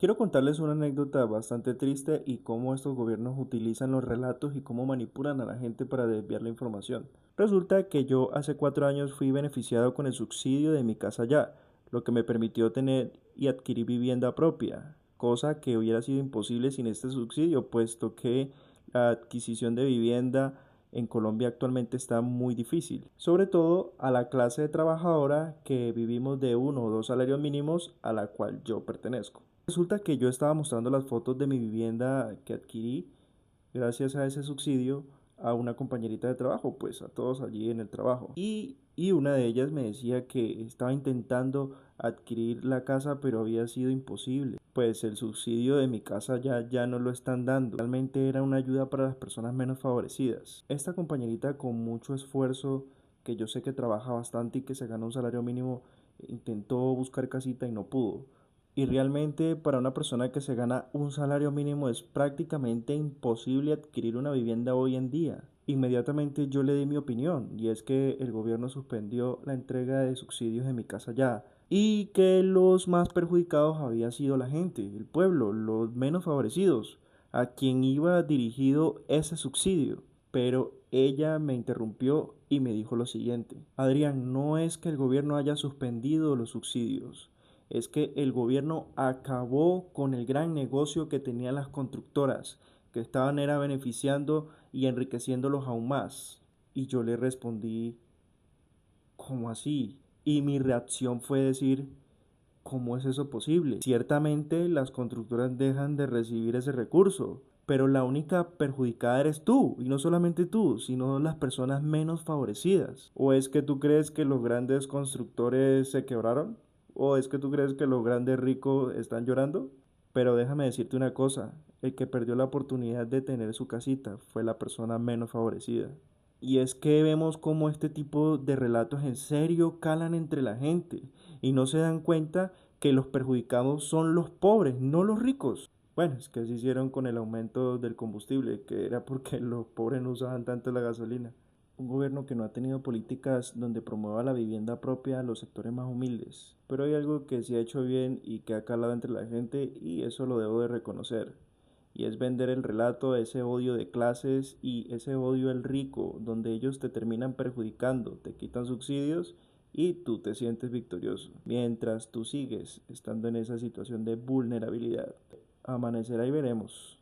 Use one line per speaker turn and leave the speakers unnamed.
Quiero contarles una anécdota bastante triste y cómo estos gobiernos utilizan los relatos y cómo manipulan a la gente para desviar la información. Resulta que yo hace 4 años fui beneficiado con el subsidio de mi casa ya, lo que me permitió tener y adquirir vivienda propia, cosa que hubiera sido imposible sin este subsidio, puesto que la adquisición de vivienda en Colombia actualmente está muy difícil, sobre todo a la clase de trabajadora que vivimos de uno o dos salarios mínimos a la cual yo pertenezco. Resulta que yo estaba mostrando las fotos de mi vivienda que adquirí gracias a ese subsidio a una compañerita de trabajo, pues a todos allí en el trabajo. Y una de ellas me decía que estaba intentando adquirir la casa, pero había sido imposible, pues el subsidio de mi casa ya no lo están dando. Realmente era una ayuda para las personas menos favorecidas. Esta compañerita con mucho esfuerzo, que yo sé que trabaja bastante y que se gana un salario mínimo, intentó buscar casita y no pudo. Y realmente para una persona que se gana un salario mínimo es prácticamente imposible adquirir una vivienda hoy en día. Inmediatamente yo le di mi opinión y es que el gobierno suspendió la entrega de subsidios de mi casa ya y que los más perjudicados había sido la gente, el pueblo, los menos favorecidos, a quien iba dirigido ese subsidio. Pero ella me interrumpió y me dijo lo siguiente: Adrián, no es que el gobierno haya suspendido los subsidios, es que el gobierno acabó con el gran negocio que tenían las constructoras, que estaban era beneficiando y enriqueciéndolos aún más. Y yo le respondí: ¿cómo así? Y mi reacción fue decir: ¿cómo es eso posible? Ciertamente las constructoras dejan de recibir ese recurso, pero la única perjudicada eres tú, y no solamente tú, sino las personas menos favorecidas. ¿O es que tú crees que los grandes constructores se quebraron? ¿O es que tú crees que los grandes ricos están llorando? Pero déjame decirte una cosa, el que perdió la oportunidad de tener su casita fue la persona menos favorecida. Y es que vemos cómo este tipo de relatos en serio calan entre la gente y no se dan cuenta que los perjudicados son los pobres, no los ricos. Bueno, es que así hicieron con el aumento del combustible, que era porque los pobres no usaban tanto la gasolina. Un gobierno que no ha tenido políticas donde promueva la vivienda propia a los sectores más humildes. Pero hay algo que se ha hecho bien y que ha calado entre la gente y eso lo debo de reconocer. Y es vender el relato de ese odio de clases y ese odio al rico, donde ellos te terminan perjudicando, te quitan subsidios y tú te sientes victorioso, mientras tú sigues estando en esa situación de vulnerabilidad. Amanecerá y veremos.